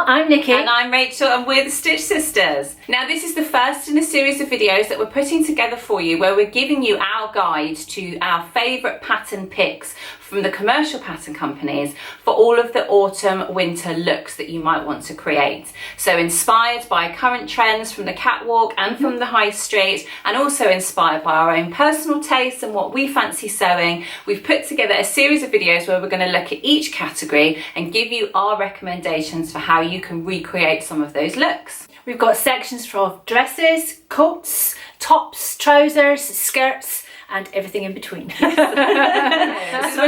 I'm Nikki. And I'm Rachel, and we're the Stitch Sisters. Now, this is the first in a series of videos that we're putting together for you where we're giving you our guide to our favourite pattern picks from the commercial pattern companies for all of the autumn winter looks that you might want to create. So inspired by current trends from the catwalk and from the high street, and also inspired by our own personal tastes and what we fancy sewing, we've put together a series of videos where we're going to look at each category and give you our recommendations for how you can recreate some of those looks. We've got sections for dresses, coats, tops, trousers, skirts, and everything in between. So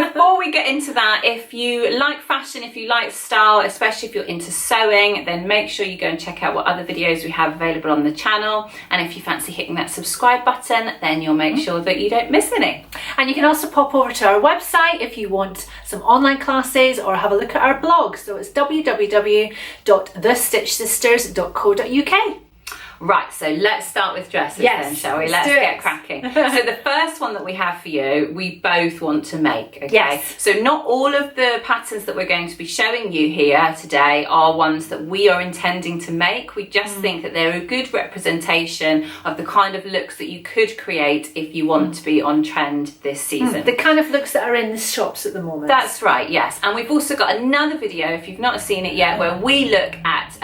before we get into that, if you like fashion, if you like style, especially if you're into sewing, then make sure you go and check out what other videos we have available on the channel. And if you fancy hitting that subscribe button, then you'll make sure that you don't miss any. And you can also pop over to our website if you want some online classes or have a look at our blog. So it's www.thestitchsisters.co.uk. Right, so let's start with dresses then, shall we? Let's get cracking. So the first one that we have for you, we both want to make, okay? Yes. So not all of the patterns that we're going to be showing you here today are ones that we are intending to make. We just think that they're a good representation of the kind of looks that you could create if you want to be on trend this season. The kind of looks that are in the shops at the moment. That's right, yes. And we've also got another video, if you've not seen it yet, where we look at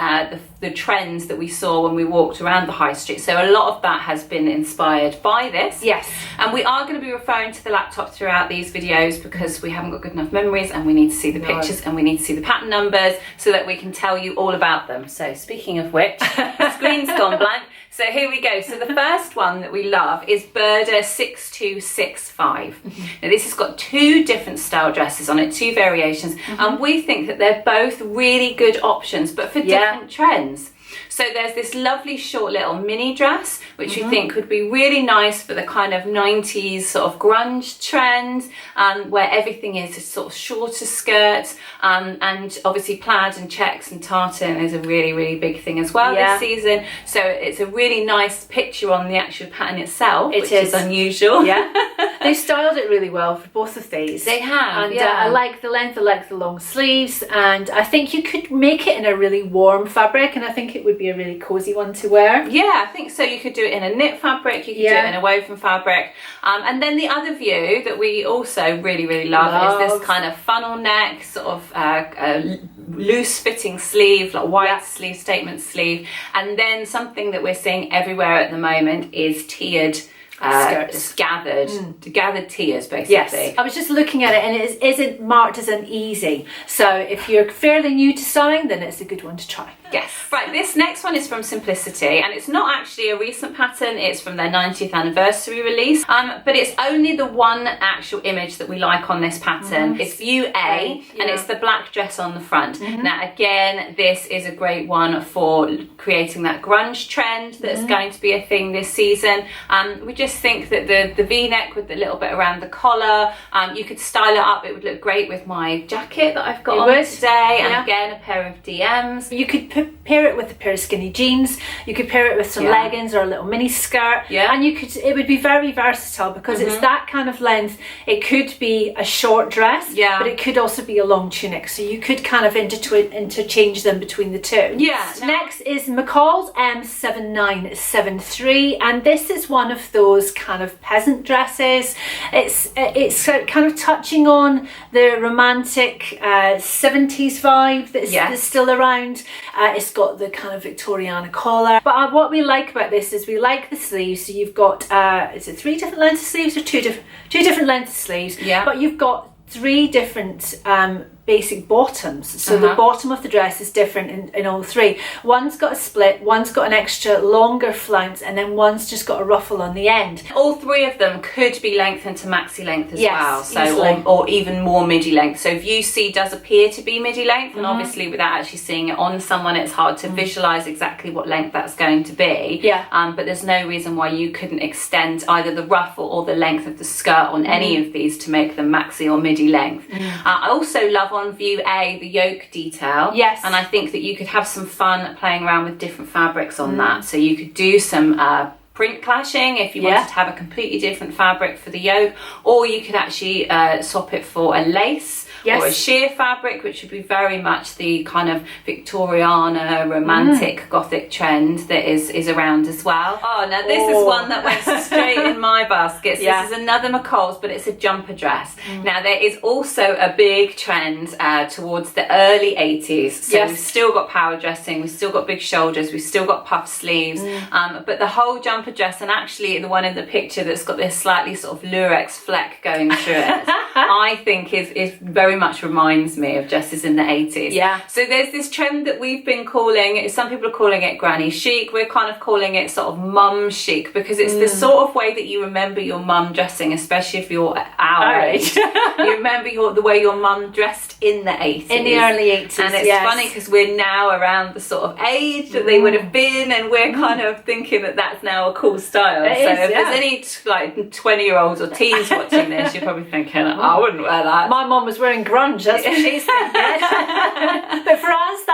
the trends that we saw when we walked around the high street. So a lot of that has been inspired by this. Yes. And we are going to be referring to the laptop throughout these videos because we haven't got good enough memories and we need to see the pictures and we need to see the pattern numbers so that we can tell you all about them. So speaking of which, the screen's gone blank. So here we go. So the first one that we love is Burda 6265. Now this has got two different style dresses on it, two variations, and we think that they're both really good options, but for different trends. So there's this lovely short little mini dress, which we think would be really nice for the kind of 90s sort of grunge trend, where everything is sort of shorter skirts, and obviously plaid and checks and tartan is a really, really big thing as well this season. So it's a really nice picture on the actual pattern itself, which is unusual. Yeah, they styled it really well for both of these. They have, and I like the length, I like the long sleeves, and I think you could make it in a really warm fabric, and I think it would be a really cozy one to wear. Yeah, I think so. You could do it in a knit fabric, you could do it in a woven fabric. And then the other view that we also really, really love is this kind of funnel neck, sort of loose fitting sleeve, like wide sleeve, statement sleeve. And then something that we're seeing everywhere at the moment is tiered skirts, gathered tiers basically. Yes, I was just looking at it and it isn't marked as an easy. So if you're fairly new to sewing, then it's a good one to try. Yes. Right, this next one is from Simplicity, and it's not actually a recent pattern, it's from their 90th anniversary release, but it's only the one actual image that we like on this pattern. It's view A, and it's the black dress on the front. Now again, this is a great one for creating that grunge trend that's going to be a thing this season. We just think that the v-neck with the little bit around the collar, you could style it up. It would look great with my jacket that I've got on today, and again a pair of DMs. You could pair it with a pair of skinny jeans, you could pair it with some leggings or a little mini skirt, and it would be very versatile because it's that kind of length. It could be a short dress, but it could also be a long tunic, so you could kind of interchange them between the two. Next is McCalls M7973, and this is one of those kind of peasant dresses. It's kind of touching on the romantic 70s vibe that's still around. It's got the kind of Victoriana collar, but what we like about this is we like the sleeves. So you've got is it 3 different lengths of sleeves or two different lengths of sleeves? But you've got 3 different basic bottoms, so the bottom of the dress is different in all 3. One's got a split, one's got an extra longer flounce, and then one's just got a ruffle on the end. All 3 of them could be lengthened to maxi length as well, so or even more midi length. So view C does appear to be midi length, and obviously without actually seeing it on someone, it's hard to visualize exactly what length that's going to be. But there's no reason why you couldn't extend either the ruffle or the length of the skirt on any of these to make them maxi or midi length. I also love on view A the yoke detail, and I think that you could have some fun playing around with different fabrics on that. So you could do some print clashing if you wanted to have a completely different fabric for the yoke, or you could actually swap it for a lace or a sheer fabric, which would be very much the kind of Victoriana, romantic, gothic trend that is around as well. Oh, now this is one that went straight in my basket. So this is another McCalls, but it's a jumper dress. Now there is also a big trend towards the early 80s. So we've still got power dressing, we've still got big shoulders, we've still got puff sleeves, but the whole jumper dress, and actually the one in the picture that's got this slightly sort of lurex fleck going through it, I think is very much reminds me of dresses in the 80s. So there's this trend that we've been calling, some people are calling it granny chic, we're kind of calling it sort of mum chic, because it's the sort of way that you remember your mum dressing, especially if you're our age. You remember the way your mum dressed in the 80s. In the early 80s, and it's funny because we're now around the sort of age that they would have been, and we're kind of thinking that that's now a cool style. If there's any like 20-year-olds or teens watching this, you're probably thinking, I wouldn't wear that. My mum was wearing grunge, that's what she's thinking. But for us,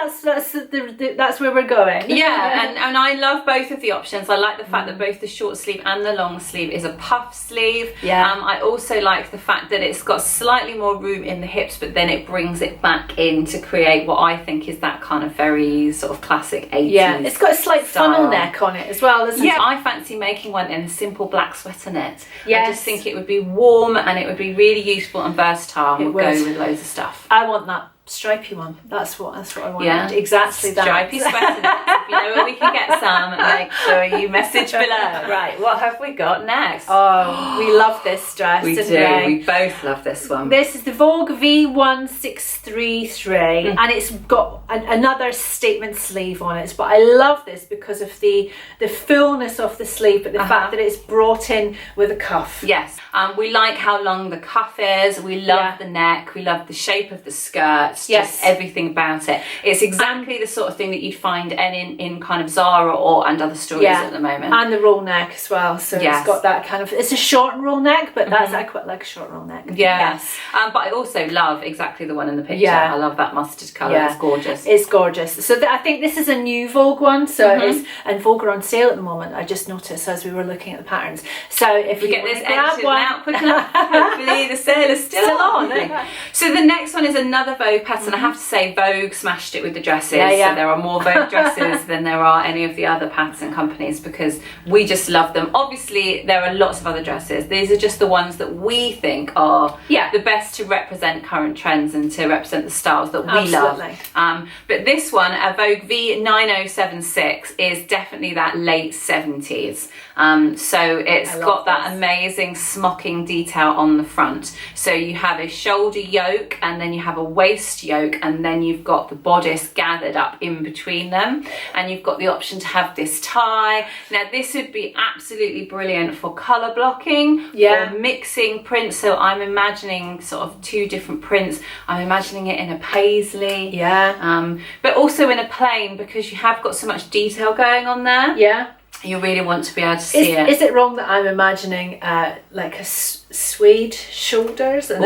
that's where we're going. And I love both of the options. I like the fact that both the short sleeve and the long sleeve is a puff sleeve. I also like the fact that it's got slightly more room in the hips, but then it brings it back in to create what I think is that kind of very sort of classic 80s it's got a slight funnel neck on it as well, doesn't it? I fancy making one in a simple black sweater knit. I just think it would be warm and it would be really useful and versatile, and would go with loads of stuff. I want that stripy one. That's what I want. Exactly that. Stripy sweater knit. If you know where we can get some, make sure you message below. Right, what have we got next? Oh, we love this dress. We do. We both love this one. This is the Vogue V1633, and it's got another statement sleeve on it. But I love this because of the fullness of the sleeve, but the fact that it's brought in with a cuff. Yes. We like how long the cuff is. We love the neck. We love the shape of the skirt. Just everything about it. It's exactly the sort of thing that you'd find in kind of Zara and other stores at the moment. And the roll neck as well. So it's got that kind of, it's a short roll neck, but I quite like a short roll neck. Yes. But I also love exactly the one in the picture. I love that mustard colour. It's gorgeous. It's gorgeous. So I think this is a new Vogue one. So it's, and Vogue are on sale at the moment. I just noticed as we were looking at the patterns. So if you get this edited out quick enough, hopefully the sale is still on. So the next one is another Vogue pattern. I have to say Vogue smashed it with the dresses. So there are more Vogue dresses than there are any of the other pattern companies, because we just love them. Obviously there are lots of other dresses. These are just the ones that we think are the best to represent current trends and to represent the styles that we love. But this one, a Vogue V9076, is definitely that late 70s. So it's got that amazing smocking detail on the front. So you have a shoulder yoke, and then you have a waist yoke, and then you've got the bodice gathered up in between them, and you've got the option to have this tie. Now this would be absolutely brilliant for colour blocking, for mixing prints. So I'm imagining sort of two different prints. I'm imagining it in a paisley, but also in a plain, because you have got so much detail going on there. You really want to be able to see it. Is it wrong that I'm imagining like a suede shoulders and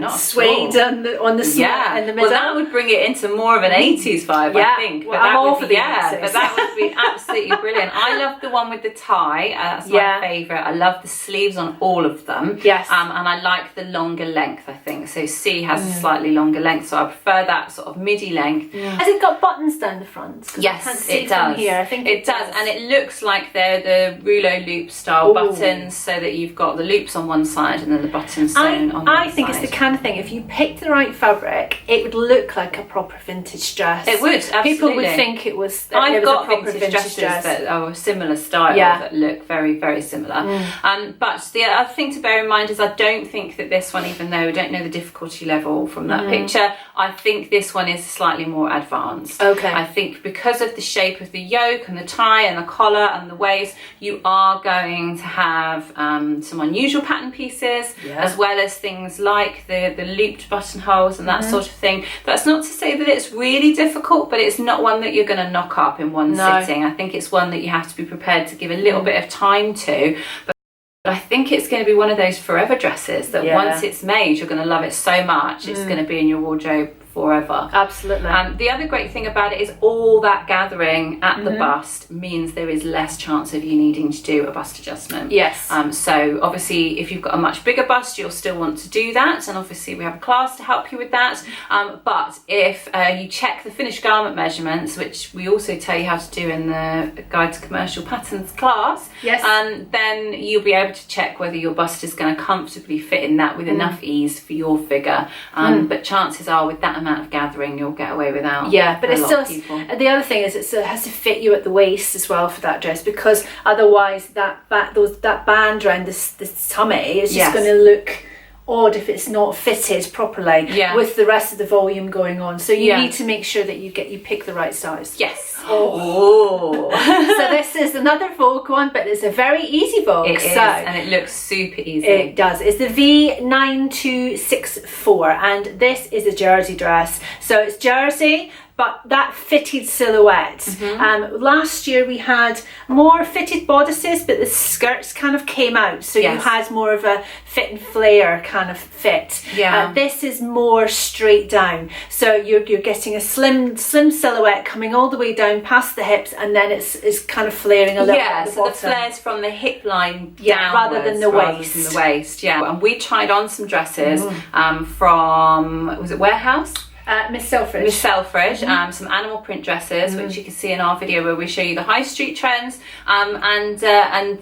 not suede on the smart in the middle? Well, that would bring it into more of an 80s vibe, I think. Well, I'm all for the 80s. But that would be absolutely brilliant. I love the one with the tie. That's my favourite. I love the sleeves on all of them. And I like the longer length, I think. So C has a slightly longer length, so I prefer that sort of midi length. Has it got buttons down the front? Yes, it does. Here. I think it does. And it looks like they're the rouleau loop style buttons, so that you've got the loops on one side and then the buttons sewn on the other I think it's the kind of thing, if you picked the right fabric, it would look like a proper vintage dress. It would, absolutely. People would think it was I've got a proper vintage dresses that are a similar style, that look very, very similar. But the other thing to bear in mind is I don't think that this one, even though we don't know the difficulty level from that picture, I think this one is slightly more advanced. I think because of the shape of the yoke and the tie and the collar and the waist, you are going to have some unusual pattern pieces, as well as things like the looped buttonholes and that sort of thing. That's not to say that it's really difficult, but it's not one that you're going to knock up in one sitting. I think it's one that you have to be prepared to give a little bit of time to. But I think it's going to be one of those forever dresses that once it's made, you're going to love it so much. It's going to be in your wardrobe forever. Absolutely. The other great thing about it is all that gathering at the bust means there is less chance of you needing to do a bust adjustment. Yes. So obviously if you've got a much bigger bust, you'll still want to do that, and obviously we have a class to help you with that. But if you check the finished garment measurements, which we also tell you how to do in the Guide to Commercial Patterns class, yes, then you'll be able to check whether your bust is going to comfortably fit in that with enough ease for your figure. But chances are with that amount of gathering you'll get away without. Yeah, but it's still, the other thing is it still has to fit you at the waist as well for that dress, because otherwise that band around this tummy is just going to look odd if it's not fitted properly with the rest of the volume going on. So you need to make sure that you pick the right size. Yes. Oh. So this is another Vogue one, but it's a very easy Vogue. It is, and it looks super easy. It does. It's the V9264, and this is a jersey dress. So it's jersey, but that fitted silhouette. Last year we had more fitted bodices, but the skirts kind of came out, so you had more of a fit and flare kind of fit. This is more straight down, so you're getting a slim silhouette coming all the way down past the hips, and then it's kind of flaring a little bit at the so bottom. the flares from the hip line downwards rather than the waist. And we tried on some dresses from, was it Warehouse? Miss Selfridge. Miss Selfridge, some animal print dresses, which you can see in our video where we show you the high street trends, and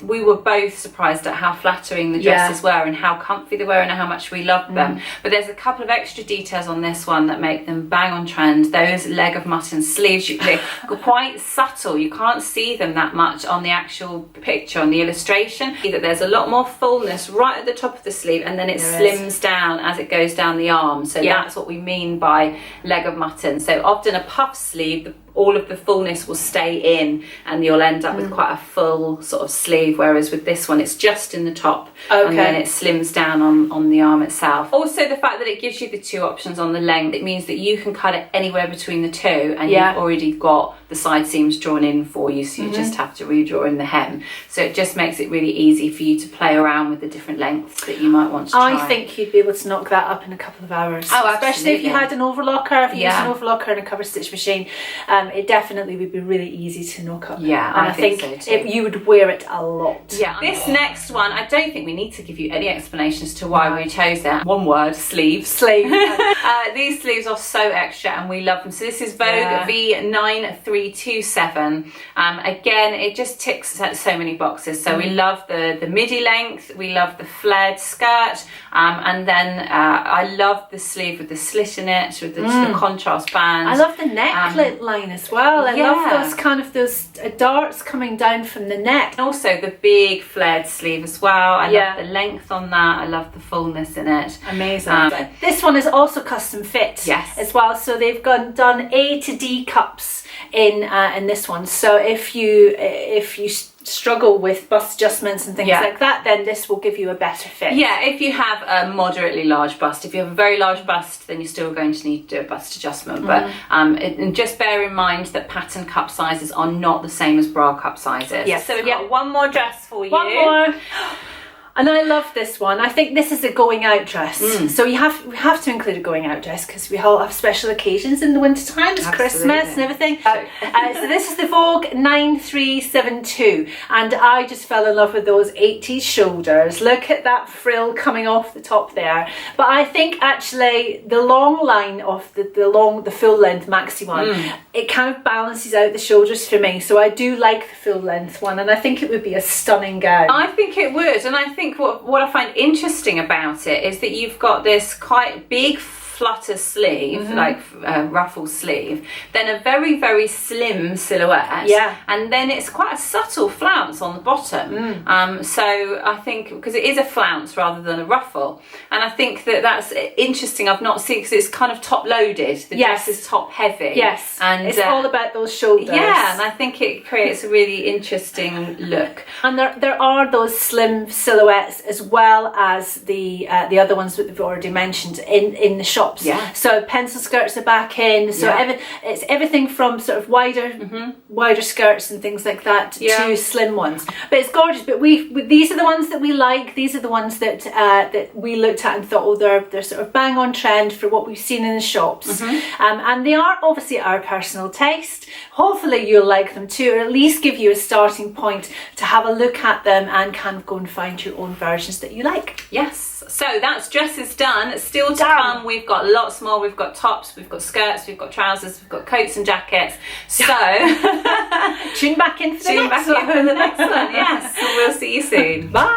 we were both surprised at how flattering the dresses were and how comfy they were and how much we loved them. But there's a couple of extra details on this one that make them bang on trend. Those leg of mutton sleeves, they're quite subtle, you can't see them that much on the actual picture, on the illustration. That there's a lot more fullness right at the top of the sleeve, and then it slims down as it goes down the arm. So that's what we mean by leg of mutton. So often a puff sleeve, all of the fullness will stay in and you'll end up with quite a full sort of sleeve, whereas with this one it's just in the top and then it slims down on the arm itself. Also the fact that it gives you the two options on the length, it means that you can cut it anywhere between the two, and you've already got the side seams drawn in for you, so you just have to redraw in the hem. So it just makes it really easy for you to play around with the different lengths that you might want to try. I think you'd be able to knock that up in a couple of hours. Oh, especially if you had an overlocker, if you used an overlocker and a cover stitch machine. It definitely would be really easy to knock up. Yeah, and I think so too. you would wear it a lot. Yeah. This next one, I don't think we need to give you any explanation as to why we chose that. One word, sleeves. Sleeve. These sleeves are so extra and we love them. So this is Vogue V9327. Again, it just ticks so many boxes. So we love the midi length, we love the flared skirt, and then I love the sleeve with the slit in it, with the contrast band. I love the neckline line as well. I love those darts coming down from the neck. And also the big flared sleeve as well. I love the length on that. I love the fullness in it. Amazing. This one is also custom fit as well. So they've done A to D cups in this one. So if you struggle with bust adjustments and things like that, then this will give you a better fit. Yeah, if you have a moderately large bust. If you have a very large bust, then you're still going to need to do a bust adjustment. But and just bear in mind that pattern cup sizes are not the same as bra cup sizes. Yes. So we've got one more dress for you. One more. And I love this one. I think this is a going out dress. So we have to include a going out dress because we all have special occasions in the winter time. It's Christmas and everything. So this is the Vogue 9372, and I just fell in love with those 80s shoulders. Look at that frill coming off the top there. But I think actually the long line of the full length maxi one, it kind of balances out the shoulders for me. So I do like the full length one, and I think it would be a stunning gown. I think it would, and I think what I find interesting about it is that you've got this quite big flutter sleeve, like ruffle sleeve, then a very, very slim silhouette, and then it's quite a subtle flounce on the bottom. So I think, because it is a flounce rather than a ruffle, and I think that's interesting. I've not seen, because it's kind of top loaded. The dress is top heavy. And it's all about those shoulders. Yeah, and I think it creates a really interesting look. And there are those slim silhouettes as well as the other ones that we've already mentioned in the shop shops. Yeah. So pencil skirts are back in. So it's everything from sort of wider skirts and things like that to slim ones. But it's gorgeous. But these are the ones that we like. These are the ones that that we looked at and thought, oh, they're sort of bang on trend for what we've seen in the shops. And they are obviously our personal taste. Hopefully you'll like them too, or at least give you a starting point to have a look at them and kind of go and find your own versions that you like. Yes, so that's dresses done. Still to come, we've got lots more. We've got tops, we've got skirts, we've got trousers, we've got coats and jackets. So tune back in for the next one. Yes, so we'll see you soon. Bye.